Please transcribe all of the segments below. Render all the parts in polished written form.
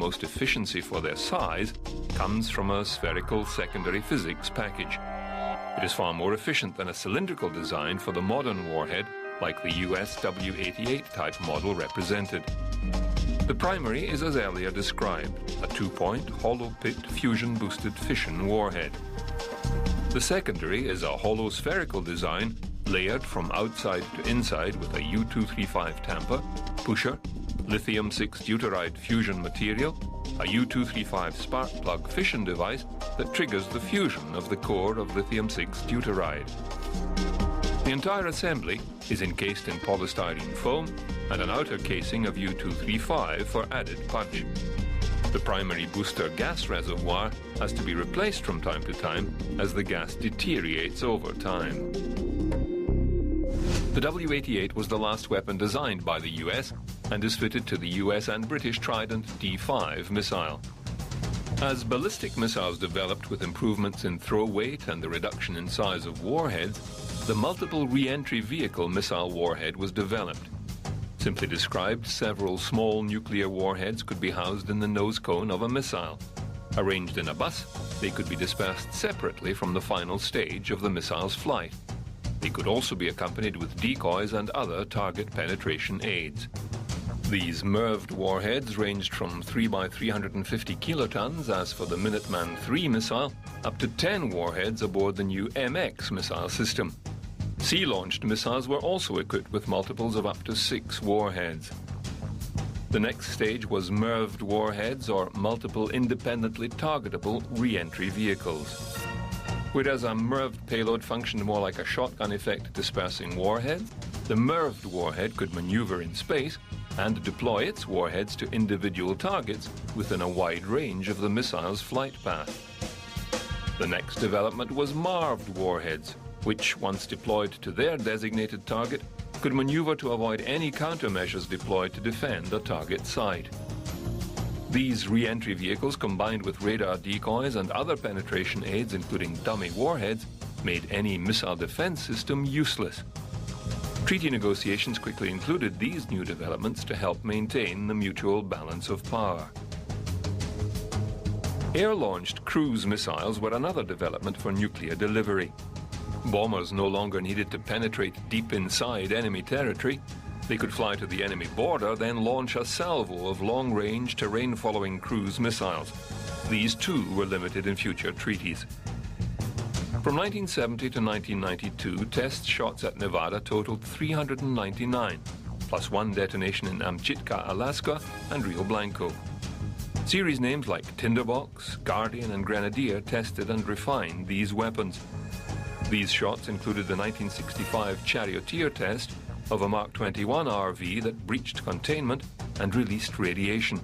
utmost efficiency for their size comes from a spherical secondary physics package. It is far more efficient than a cylindrical design for the modern warhead, like the US W-88 type model represented. The primary is as earlier described, a two-point, hollow-picked, fusion-boosted fission warhead. The secondary is a hollow spherical design layered from outside to inside with a U-235 tamper, pusher, lithium-6 deuteride fusion material, a U-235 spark plug fission device that triggers the fusion of the core of lithium-6 deuteride. The entire assembly is encased in polystyrene foam and an outer casing of U-235 for added punch. The primary booster gas reservoir has to be replaced from time to time as the gas deteriorates over time. The W-88 was the last weapon designed by the US and is fitted to the US and British Trident D5 missile. As ballistic missiles developed with improvements in throw weight and the reduction in size of warheads, the multiple re-entry vehicle missile warhead was developed. Simply described, several small nuclear warheads could be housed in the nose cone of a missile. Arranged in a bus, they could be dispersed separately from the final stage of the missile's flight. They could also be accompanied with decoys and other target penetration aids. These MIRVed warheads ranged from 3 by 350 kilotons, as for the Minuteman III missile, up to 10 warheads aboard the new MX missile system. Sea-launched missiles were also equipped with multiples of up to 6 warheads. The next stage was MIRVed warheads, or multiple independently targetable re-entry vehicles. Whereas a MIRVed payload functioned more like a shotgun effect dispersing warheads, the MIRVed warhead could maneuver in space and deploy its warheads to individual targets within a wide range of the missile's flight path. The next development was MARVed warheads, which, once deployed to their designated target, could maneuver to avoid any countermeasures deployed to defend a target site. These re-entry vehicles, combined with radar decoys and other penetration aids, including dummy warheads, made any missile defense system useless. Treaty negotiations quickly included these new developments to help maintain the mutual balance of power. Air-launched cruise missiles were another development for nuclear delivery. Bombers no longer needed to penetrate deep inside enemy territory. They could fly to the enemy border, then launch a salvo of long-range, terrain-following cruise missiles. These, too, were limited in future treaties. From 1970 to 1992, test shots at Nevada totaled 399, plus one detonation in Amchitka, Alaska, and Rio Blanco. Series names like Tinderbox, Guardian, and Grenadier tested and refined these weapons. These shots included the 1965 Charioteer test of a Mark 21 RV that breached containment and released radiation,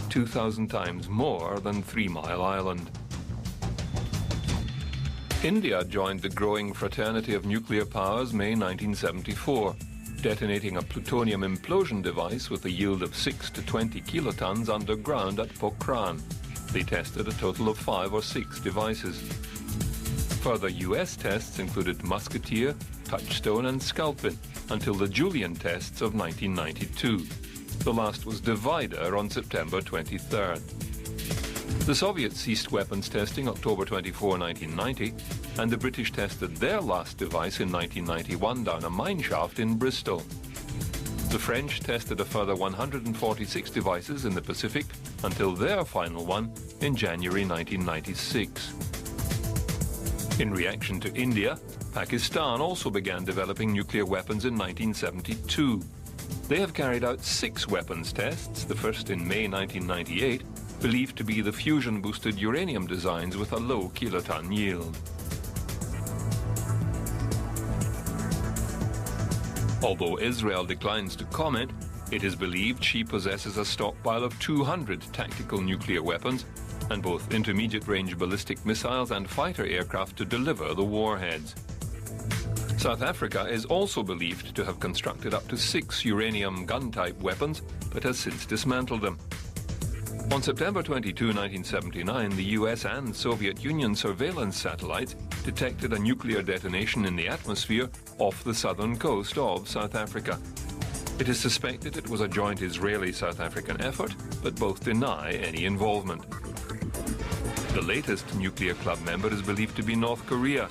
2,000 times more than 3 Mile Island. India joined the growing fraternity of nuclear powers May 1974, detonating a plutonium implosion device with a yield of 6 to 20 kilotons underground at Pokhran. They tested a total of 5 or 6 devices. Further U.S. tests included Musketeer, Touchstone, and Sculpin until the Julian tests of 1992. The last was Divider on September 23rd. The Soviets ceased weapons testing October 24, 1990, and the British tested their last device in 1991 down a mine shaft in Bristol. The French tested a further 146 devices in the Pacific until their final one in January 1996. In reaction to India, Pakistan also began developing nuclear weapons in 1972. They have carried out 6 weapons tests, the first in May 1998, believed to be the fusion-boosted uranium designs with a low kiloton yield. Although Israel declines to comment, it is believed she possesses a stockpile of 200 tactical nuclear weapons and both intermediate-range ballistic missiles and fighter aircraft to deliver the warheads. South Africa is also believed to have constructed up to 6 uranium gun-type weapons, but has since dismantled them. On September 22, 1979, the US and Soviet Union surveillance satellites detected a nuclear detonation in the atmosphere off the southern coast of South Africa. It is suspected it was a joint Israeli-South African effort, but both deny any involvement. The latest nuclear club member is believed to be North Korea.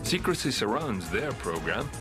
Secrecy surrounds their program,